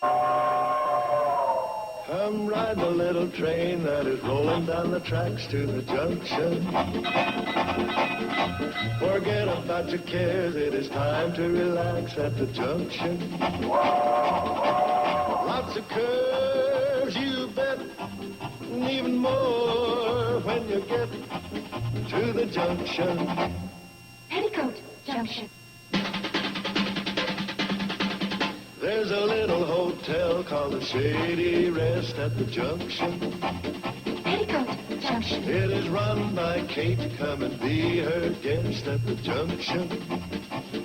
Come ride the little train that is rolling down the tracks to the junction. Forget about your cares, it is time to relax at the junction. Lots of curves, you bet, and even more when you get to the junction. Petticoat Junction. There's a little hotel called the Shady Rest at the junction. Petticoat Junction. It is run by Kate. Come and be her guest at the junction.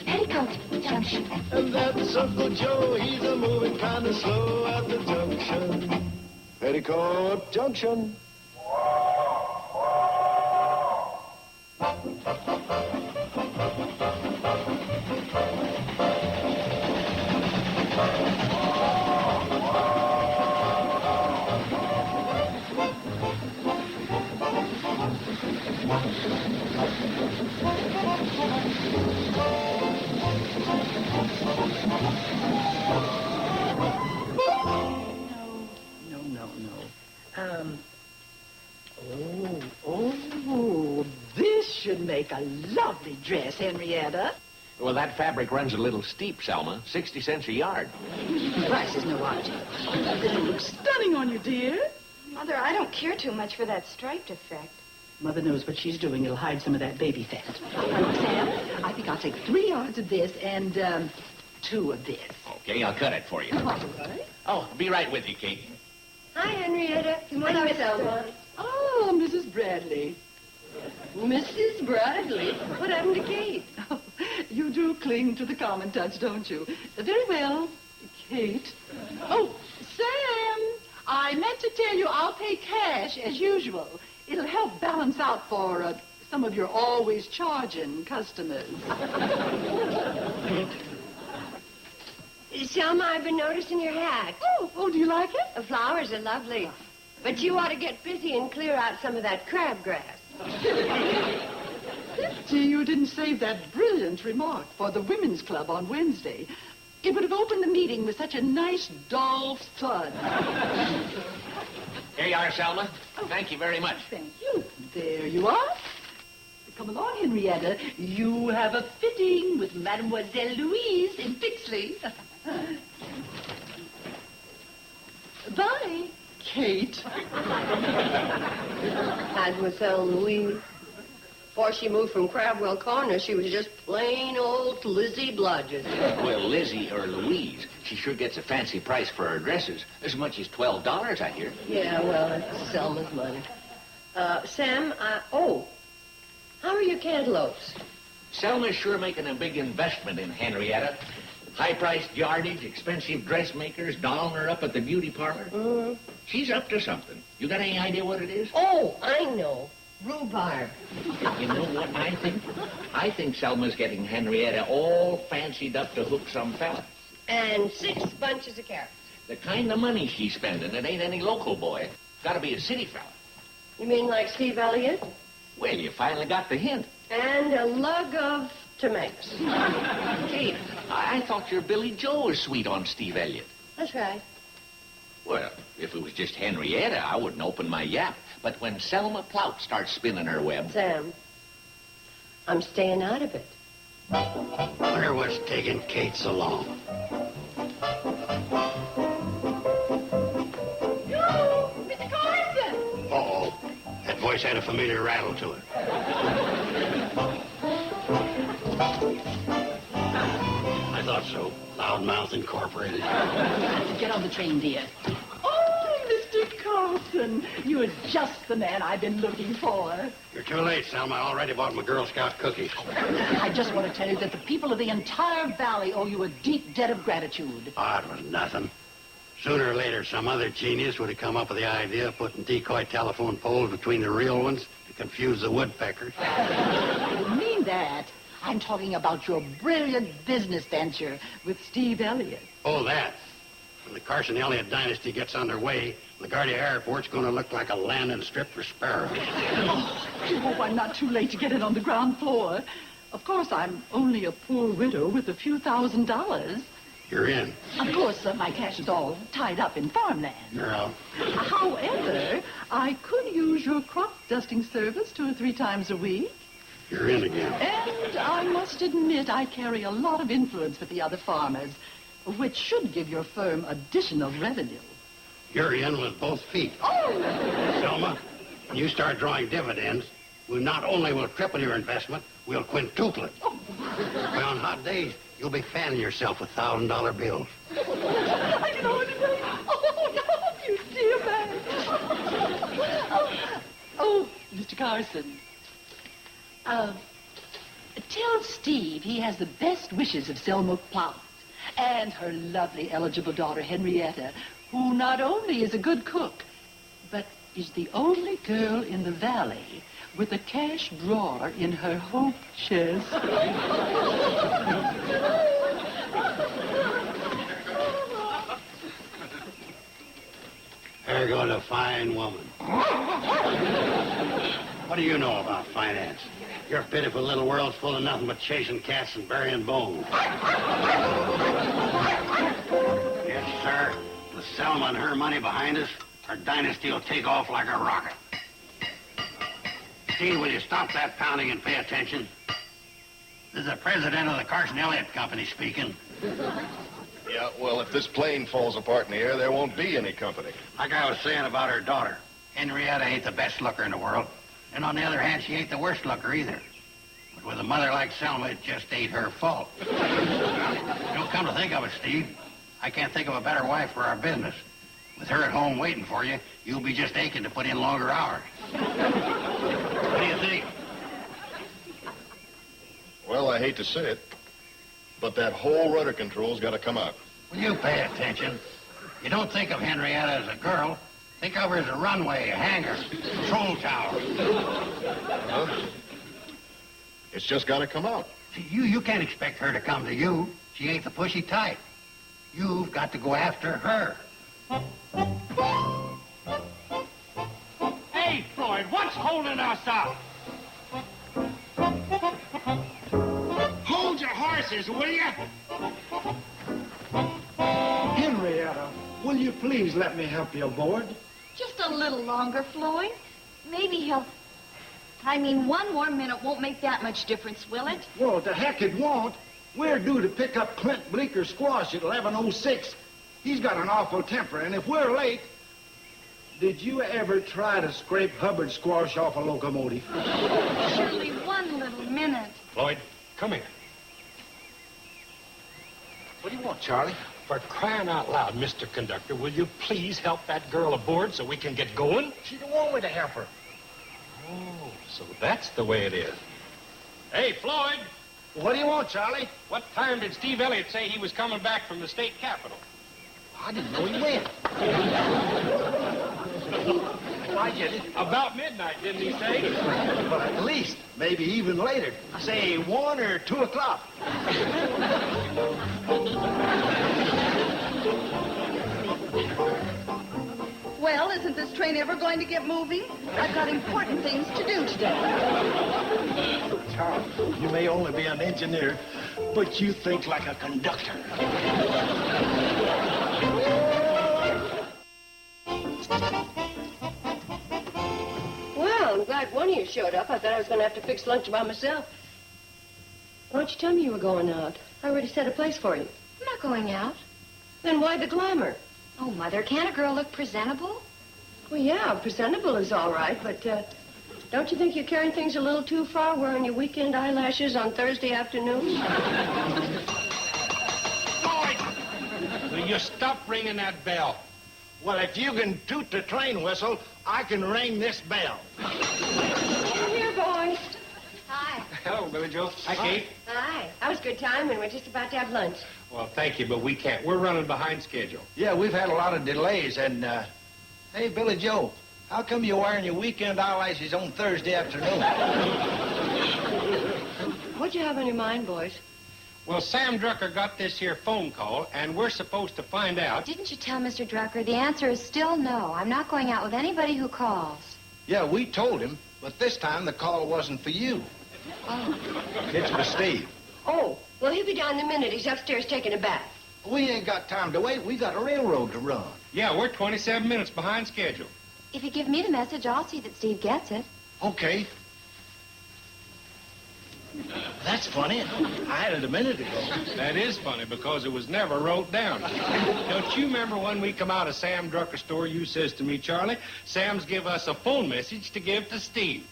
Petticoat Junction. And that's Uncle Joe. He's a moving kind of slow at the junction. Petticoat Junction. This should make a lovely dress, Henrietta. Well, that fabric runs a little steep, Selma. 60 cents a yard. The price is no object. It'll look stunning on you, dear. Mother, I don't care too much for that striped effect. Mother knows what she's doing. It'll hide some of that baby fat. Sam, I think I'll take 3 yards of this and 2 of this. Okay, I'll cut it for you. All right. Oh, be right with you, Kate. Hi, Henrietta. Good morning, Miss Selma. Oh, Mrs. Bradley. Mrs. Bradley? What happened to Kate? Oh, you do cling to the common touch, don't you? Very well, Kate. Oh, Sam, I meant to tell you I'll pay cash as usual. It'll help balance out for some of your always charging customers. Selma, I've been noticing your hat. Oh, do you like it? The flowers are lovely. But you ought to get busy and clear out some of that crabgrass. Gee, you didn't save that brilliant remark for the women's club on Wednesday. It would have opened the meeting with such a nice, dull thud. Here you are, Selma. Thank you very much. Thank you. There you are. Come along, Henrietta. You have a fitting with Mademoiselle Louise in Pixley. Bye, Kate. Mademoiselle Louise. Before she moved from Crabwell Corner, she was just plain old Lizzie Blodgett. Well, Lizzie or Louise, she sure gets a fancy price for her dresses. As much as $12, I hear. Yeah, well, it's Selma's money. Sam, how are your cantaloupes? Selma's sure making a big investment in Henrietta. High-priced yardage, expensive dressmakers, dolling her up at the beauty parlor. Mm-hmm. She's up to something. You got any idea what it is? Oh, I know. Rhubarb. You know what I think? I think Selma's getting Henrietta all fancied up to hook some fella. And 6 bunches of carrots. The kind of money she's spending, it ain't any local boy. Gotta be a city fella. You mean like Steve Elliott? Well, you finally got the hint. And a lug of tomatoes. Kate, I thought your Billy Joe was sweet on Steve Elliott. That's right. Well, if it was just Henrietta, I wouldn't open my yap. But when Selma Plout starts spinning her web... Sam, I'm staying out of it. Wonder what's taking Kate so long. Yo, Mr. Carson! Uh-oh. That voice had a familiar rattle to it. I thought so. Loudmouth Incorporated. Get on the train, dear. Oh, Mr. Carson, you're just the man I've been looking for. You're too late, Selma. I already bought my Girl Scout cookies. I just want to tell you that the people of the entire valley owe you a deep debt of gratitude. Oh, it was nothing. Sooner or later, some other genius would have come up with the idea of putting decoy telephone poles between the real ones to confuse the woodpeckers. I didn't mean that. I'm talking about your brilliant business venture with Steve Elliott. Oh, that. When the Carson Elliott dynasty gets underway, LaGuardia Airport's going to look like a landing strip for sparrows. Oh, I hope I'm not too late to get it on the ground floor. Of course, I'm only a poor widow with a few $1,000s. You're in. Of course, my cash is all tied up in farmland. You're out. However, I could use your crop dusting service 2 or 3 times a week. You're in again. And I must admit I carry a lot of influence with the other farmers, which should give your firm additional revenue. You're in with both feet. Oh! Selma, when you start drawing dividends, we not only will triple your investment, we'll quintuple it. Oh. Well, on hot days, you'll be fanning yourself with $1,000 bills. I can hardly wait. Oh, no, you dear man. Oh, Mr. Carson. Tell Steve he has the best wishes of Selma Plout and her lovely eligible daughter, Henrietta, who not only is a good cook, but is the only girl in the valley with a cash drawer in her hope chest. There goes a fine woman. What do you know about finance? Your pitiful little world's full of nothing but chasing cats and burying bones. Yes, sir. With Selma and her money behind us, our dynasty will take off like a rocket. Steve, will you stop that pounding and pay attention? This is the president of the Carson Elliott Company speaking. Yeah, well, if this plane falls apart in the air, there won't be any company. Like I was saying about her daughter, Henrietta ain't the best looker in the world. And on the other hand, she ain't the worst looker either. But with a mother like Selma, it just ain't her fault. Don't come to think of it, Steve, I can't think of a better wife for our business. With her at home waiting for you, you'll be just aching to put in longer hours. What do you think? Well, I hate to say it, but that whole rudder control's got to come out. Will you pay attention? You don't think of Henrietta as a girl. Think of her as a runway, a hangar, control tower. Well, it's just got to come out. See, you can't expect her to come to you. She ain't the pushy type. You've got to go after her. Hey, Floyd, what's holding us up? Hold your horses, will you? Henrietta, will you please let me help you aboard? Just a little longer, Floyd. Maybe he'll... I mean, 1 more minute won't make that much difference, will it? Well, the heck it won't. We're due to pick up Clint Bleeker's squash at 11:06. He's got an awful temper, and if we're late... Did you ever try to scrape Hubbard squash off a locomotive? Surely 1 little minute. Floyd, come here. What do you want, Charlie? For crying out loud, Mr. Conductor, will you please help that girl aboard so we can get going? She don't want me to help her. Oh, so that's the way it is. Hey, Floyd, What do you want, Charlie? what time did Steve Elliott say he was coming back from the state capitol? I didn't know he went. I get it. About midnight, didn't he say? But at least, maybe even later. Say 1 or 2 o'clock. Well, isn't this train ever going to get moving? I've got important things to do today. Charlie, you may only be an engineer, but you think like a conductor. Well, I'm glad one of you showed up. I thought I was going to have to fix lunch by myself. Why don't you tell me you were going out? I already set a place for you. I'm not going out. Then why the glamour? Oh, Mother, can't a girl look presentable? Well, yeah, presentable is all right, but don't you think you're carrying things a little too far, wearing your weekend eyelashes on Thursday afternoons? Floyd, will you stop ringing that bell? Well, if you can toot the train whistle, I can ring this bell. Here, boys. Hi. Hello, Billy Joe. Hi, Kate. Hi. That was a good time, and we're just about to have lunch. Well, thank you, but we can't. We're running behind schedule. Yeah, we've had a lot of delays, and, hey, Billy Joe, how come you're wearing your weekend eyelashes on Thursday afternoon? What'd you have on your mind, boys? Well, Sam Drucker got this here phone call, and we're supposed to find out. Didn't you tell Mr. Drucker the answer is still no? I'm not going out with anybody who calls. Yeah, we told him, but this time the call wasn't for you. Oh. It's for Steve. Oh, well, he'll be down in a minute. He's upstairs taking a bath. We ain't got time to wait. We got a railroad to run. Yeah, we're 27 minutes behind schedule. If you give me the message, I'll see that Steve gets it. Okay. That's funny. I had it a minute ago. That is funny because it was never wrote down. Don't you remember when we come out of Sam Drucker's store, you says to me, Charlie, Sam's give us a phone message to give to Steve.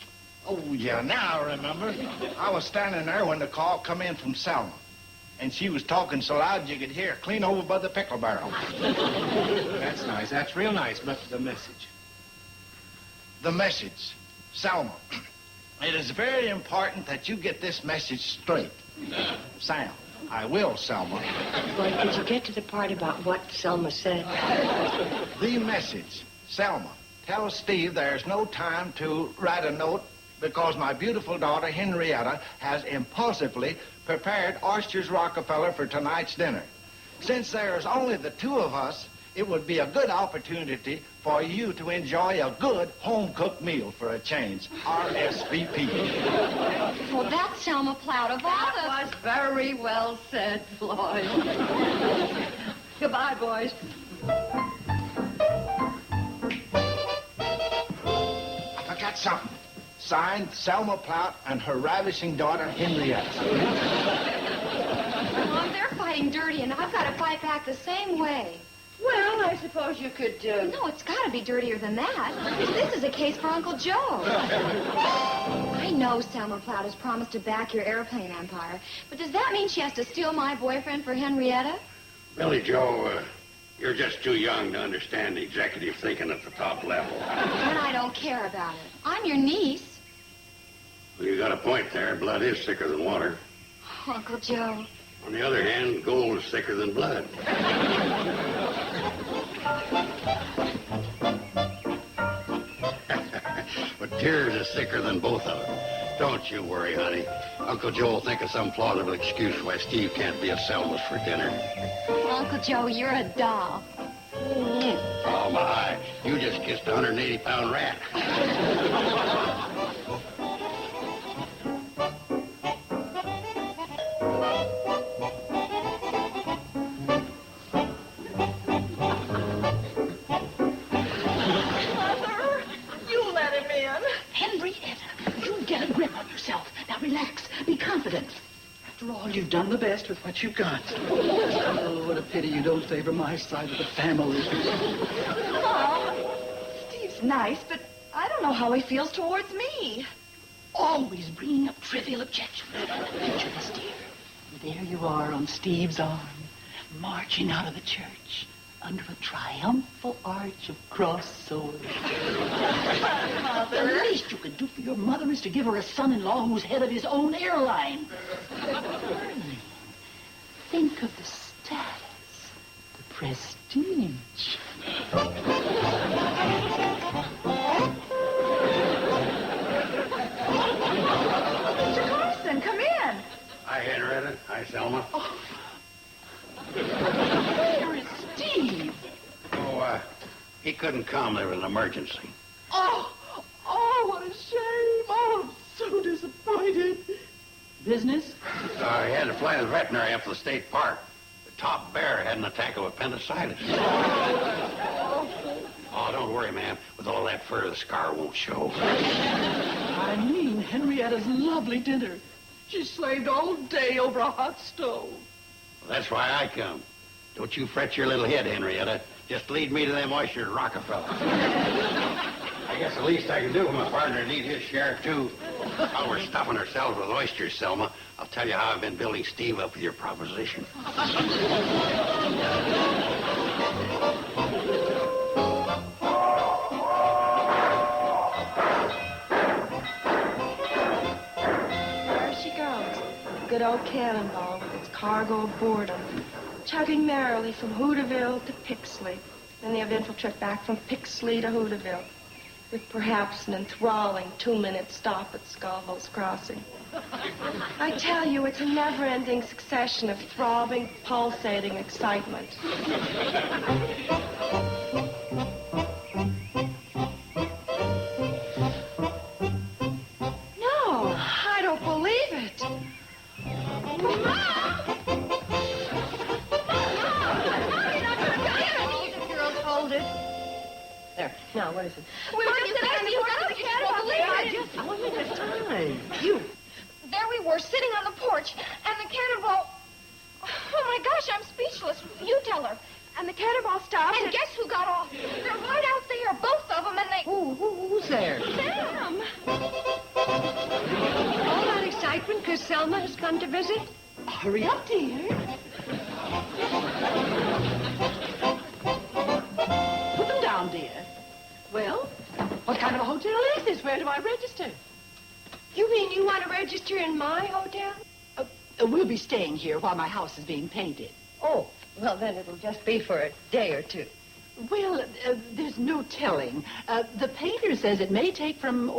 Oh, yeah, now I remember. I was standing there when the call come in from Selma. And she was talking so loud you could hear clean over by the pickle barrel. That's nice. That's real nice. But the message. The message. Selma, it is very important that you get this message straight. Sam, I will, Selma. Boy, did you get to the part about what Selma said? The message. Selma, tell Steve there's no time to write a note because my beautiful daughter, Henrietta, has impulsively prepared oysters Rockefeller for tonight's dinner. Since there's only the two of us, it would be a good opportunity for you to enjoy a good home-cooked meal for a change. RSVP. Well, that's Selma Plout of all That was very well said, Floyd. Goodbye, boys. I forgot something. Signed, Selma Plout and her ravishing daughter, Henrietta. Mom, they're fighting dirty, and I've got to fight back the same way. Well, I suppose you could, No, it's got to be dirtier than that. This is a case for Uncle Joe. I know Selma Plout has promised to back your airplane empire, but does that mean she has to steal my boyfriend for Henrietta? Billy Joe, you're just too young to understand executive thinking at the top level. And I don't care about it. I'm your niece. Well, you got a point there. Blood is thicker than water. Oh, Uncle Joe. On the other hand, gold is thicker than blood. But tears is thicker than both of them. Don't you worry, honey. Uncle Joe will think of some plausible excuse why Steve can't be at Selma's for dinner. Uncle Joe, you're a doll. Oh, my. You just kissed a 180-pound rat. Mother, you let him in. Henrietta, you get a grip on yourself. Now relax. Be confident. After all, you've done the best with what you've got. Oh, what a pity you don't favor my side of the family. Mom, Steve's nice, but I don't know how he feels towards me. Always bringing up trivial objections. Picture this, dear. There you are on Steve's arm, marching out of the church under a triumphal arch of crossed swords. The least you can do for your mother is to give her a son-in-law who's head of his own airline. Think of the status, the prestige. Mr. Carson, come in. Hi, Henrietta. Hi, Selma. Where is Steve? Oh, he couldn't come. There was an emergency. Oh, what a shame. Oh, I'm so disappointed. Business? He had to fly to the veterinary up to the state park. The top bear had an attack of appendicitis. Oh, don't worry, ma'am. With all that fur, the scar won't show. I mean Henrietta's lovely dinner. She slaved all day over a hot stove. Well, that's why I come. Don't you fret your little head, Henrietta. Just lead me to them oysters Rockefeller. I guess the least I can do for my partner to eat his share, too. While we're stuffing ourselves with oysters, Selma, I'll tell you how I've been building Steve up with your proposition. There she goes. Good old Cannonball with its cargo of boredom, chugging merrily from Hooterville to Pixley, then the eventful trip back from Pixley to Hooterville, with perhaps an enthralling 2-minute stop at Scoville's Crossing. I tell you, it's a never-ending succession of throbbing, pulsating excitement. No, I don't believe it. There. Now, what is it? We were just sitting on the porch of the cannonball. Just 1 minute time. You. There we were, sitting on the porch, and the cannonball... Oh, my gosh, I'm speechless. You tell her. And the cannonball stopped. And guess who got off? They're right out there, both of them, and they... Who's there? Sam! All that excitement because Selma has come to visit? Hurry up, dear. Put them down, dear. Well, what kind of a hotel is this? Where do I register? You mean you want to register in my hotel? We'll be staying here while my house is being painted. Oh, well, then it'll just be for a day or two. Well, there's no telling. The painter says it may take from,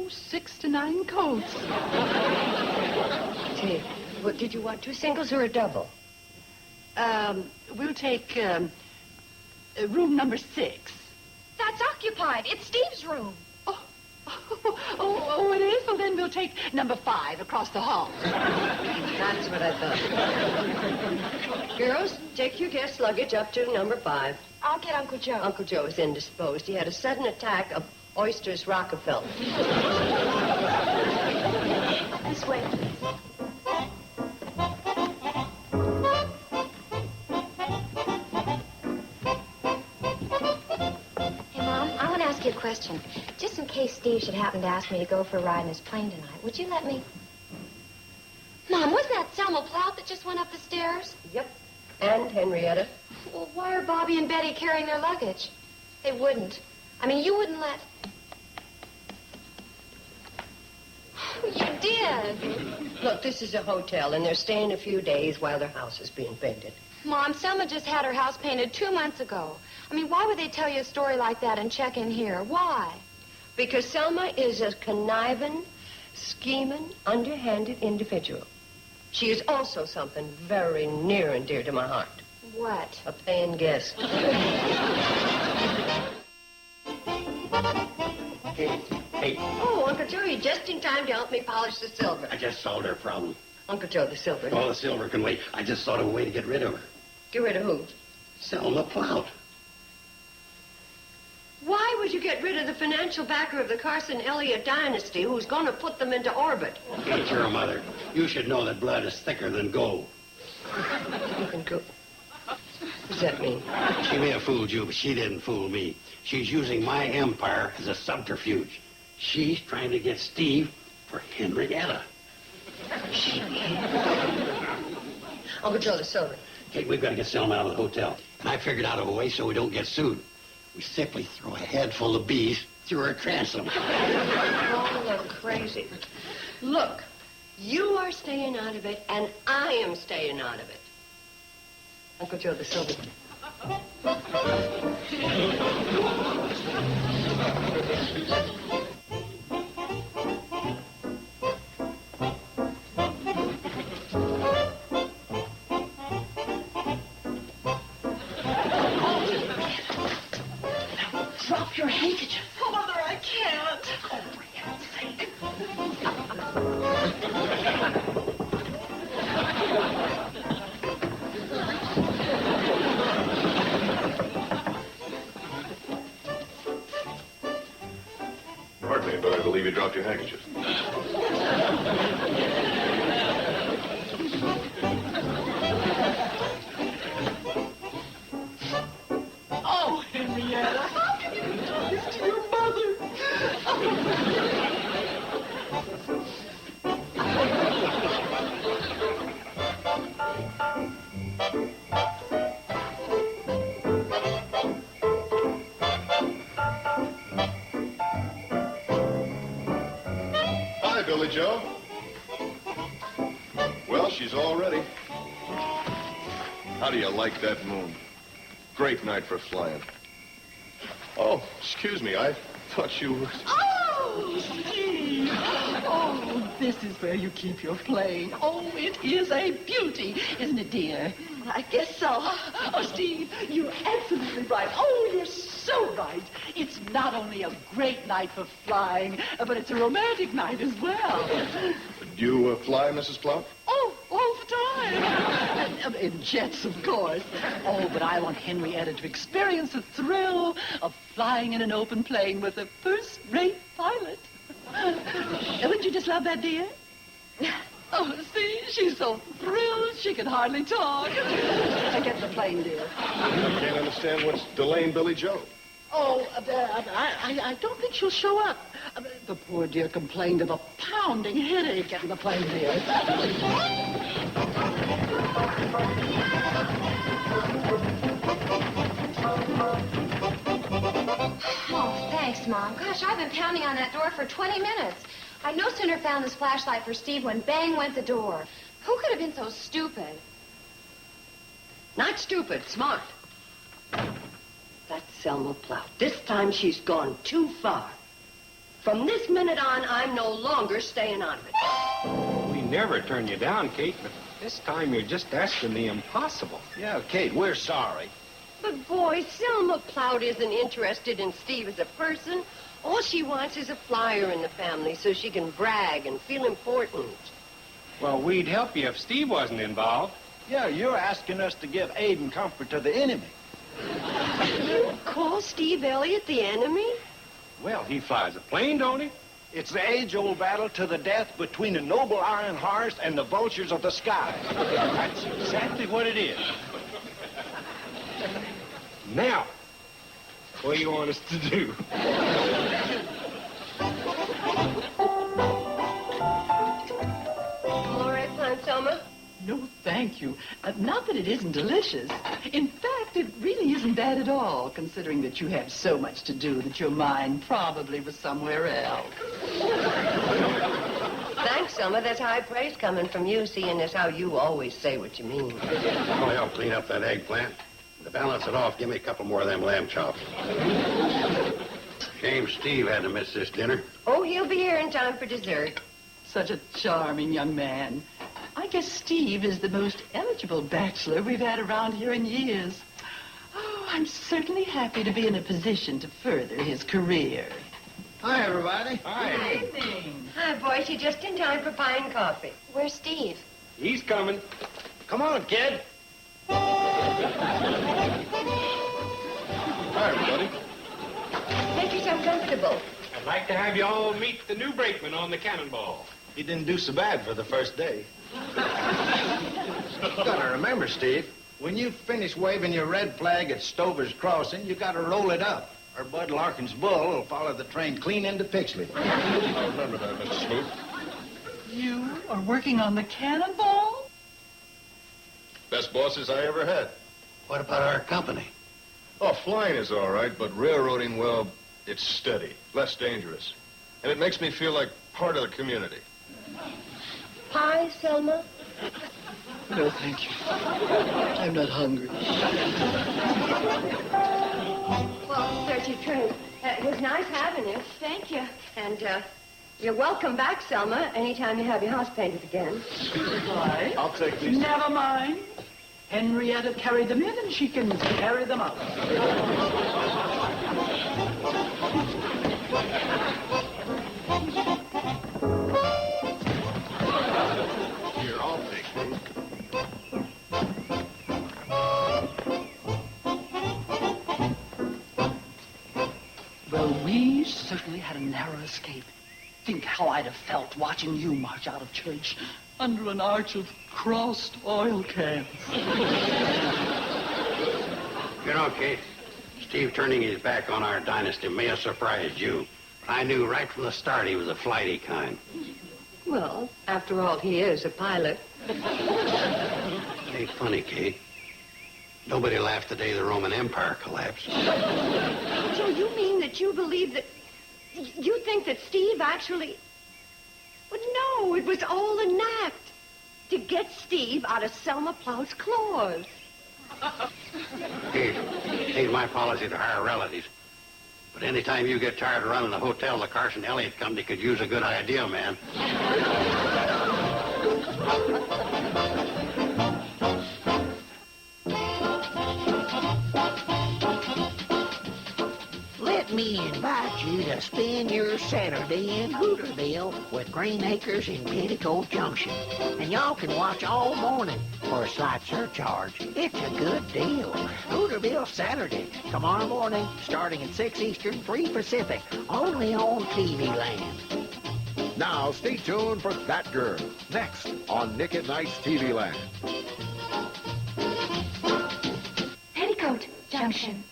6 to 9 coats. Say, what, did you want 2 singles or a double? We'll take room number 6. That's occupied. It's Steve's room. Oh, it is? Well, then we'll take number 5 across the hall. That's what I thought. Girls, take your guest luggage up to number 5. I'll get Uncle Joe. Uncle Joe is indisposed. He had a sudden attack of oysters Rockefeller. This way, please. Hey, Mom, I want to ask you a question. Just in case Steve should happen to ask me to go for a ride in his plane tonight, would you let me? Mom, wasn't that Selma Plout that just went up the stairs? Yep. And Henrietta. Well, why are Bobby and Betty carrying their luggage? They wouldn't. I mean, you wouldn't let... You did. Look, this is a hotel, and they're staying a few days while their house is being painted. Mom, Selma just had her house painted 2 months ago. I mean, why would they tell you a story like that and check in here? Why? Because Selma is a conniving, scheming, underhanded individual. She is also something very near and dear to my heart. What? A paying guest. Hey, Oh, Uncle Joe, you're just in time to help me polish the silver. I just solved her problem. Uncle Joe, the silver. All the silver can wait. I just thought of a way to get rid of her. Get rid of who? Selma Plout. Why would you get rid of the financial backer of the Carson Elliott dynasty who's going to put them into orbit? Ain't your mother. You should know that blood is thicker than gold. You can go. What does that mean? She may have fooled you, but she didn't fool me. She's using my empire as a subterfuge. She's trying to get Steve for Henrietta. Uncle Joe, the silver. Kate, we've got to get Selma out of the hotel. And I figured out a way so we don't get sued. We simply throw a head full of bees through her transom. Oh, you're crazy. Look, you are staying out of it, and I am staying out of it. Uncle Joe, the silver. Drop your handkerchief. Oh, Mother, I can't. Oh, for heaven's sake. Pardon me, but I believe you dropped your handkerchief. Oh, Henrietta, how can you do this to your mother? Hi, Billy Joe. Well, she's all ready. How do you like that moon? Great night for flying. Oh, excuse me. I thought you were... Oh, Steve! Oh, this is where you keep your plane. Oh, it is a beauty, isn't it, dear? I guess so. Oh, Steve, you're absolutely right. Oh, you're so right. It's not only a great night for flying, but it's a romantic night as well. Do you fly, Mrs. Plout? Oh, all the time. In jets, of course. Oh, but I want Henrietta to experience the thrill of flying in an open plane with a first-rate pilot. Wouldn't you just love that, dear? Oh, see, she's so thrilled she can hardly talk. Get in the plane, dear. I can't understand what's delaying Billy Joe. Oh, I don't think she'll show up. The poor dear complained of a pounding headache. Get in the plane, dear. Oh, thanks, Mom. Gosh, I've been pounding on that door for 20 minutes. I no sooner found this flashlight for Steve when bang went the door. Who could have been so stupid? Not stupid, smart. That's Selma Plout. This time she's gone too far. From this minute on, I'm no longer staying out of it. We never turn you down, Kate, but this time you're just asking the impossible. Yeah, Kate, we're sorry. But, boy, Selma Plout isn't interested in Steve as a person. All she wants is a flyer in the family so she can brag and feel important. Well, we'd help you if Steve wasn't involved. Yeah, you're asking us to give aid and comfort to the enemy. You call Steve Elliott the enemy? Well, he flies a plane, don't he? It's the age-old battle to the death between the noble iron horse and the vultures of the sky. That's exactly what it is. Now, what do you want us to do? All right, Aunt Selma? No, thank you. Not that it isn't delicious. In fact, it really isn't bad at all, considering that you have so much to do that your mind probably was somewhere else. Thanks, Selma. That's high praise coming from you, seeing as how you always say what you mean. I'll help clean up that eggplant. To balance it off, give me a couple more of them lamb chops. Shame Steve had to miss this dinner. Oh, he'll be here in time for dessert. Such a charming young man. I guess Steve is the most eligible bachelor we've had around here in years. Oh, I'm certainly happy to be in a position to further his career. Hi, everybody. Hi. Hi, boys. You're just in time for pie and coffee. Where's Steve? He's coming. Come on, kid. Hi, everybody. Make yourself comfortable. I'd like to have you all meet the new brakeman on the cannonball. He didn't do so bad for the first day. You gotta remember, Steve, when you finish waving your red flag at Stover's Crossing, you gotta roll it up, or Bud Larkin's bull will follow the train clean into Pixley. I remember that, Mr. Smoot. You are working on the cannonball? Best bosses I ever had. What about our company? Oh, flying is all right, but railroading, well, it's steady, less dangerous. And it makes me feel like part of the community. Pie, Selma? No, thank you. I'm not hungry. Well, Sergeant True, it was nice having you. Thank you. And, you're welcome back, Selma, anytime you have your house painted again. Why? I'll take these. Never mind. Henrietta carried them in and she can carry them out. Here, I'll take these. Well, we certainly had a narrow escape. Think how I'd have felt watching you march out of church under an arch of crossed oil cans. You know, Kate, Steve turning his back on our dynasty may have surprised you. I knew right from the start he was a flighty kind. Well, after all, he is a pilot. It ain't funny, Kate. Nobody laughed the day the Roman Empire collapsed. So you mean that you believe that... You think that Steve actually... Well, no, it was all an act to get Steve out of Selma Plout's claws. Kate, it ain't my policy to hire relatives. But anytime you get tired of running a hotel, the Carson Elliott Company could use a good idea, man. Let me invite you to spend your Saturday in Hooterville with Green Acres and Petticoat Junction. And y'all can watch all morning for a slight surcharge. It's a good deal. Hooterville Saturday, tomorrow morning, starting at 6 Eastern, 3 Pacific, only on TV Land. Now, stay tuned for That Girl, next on Nick at Night's TV Land. Petticoat, Junction.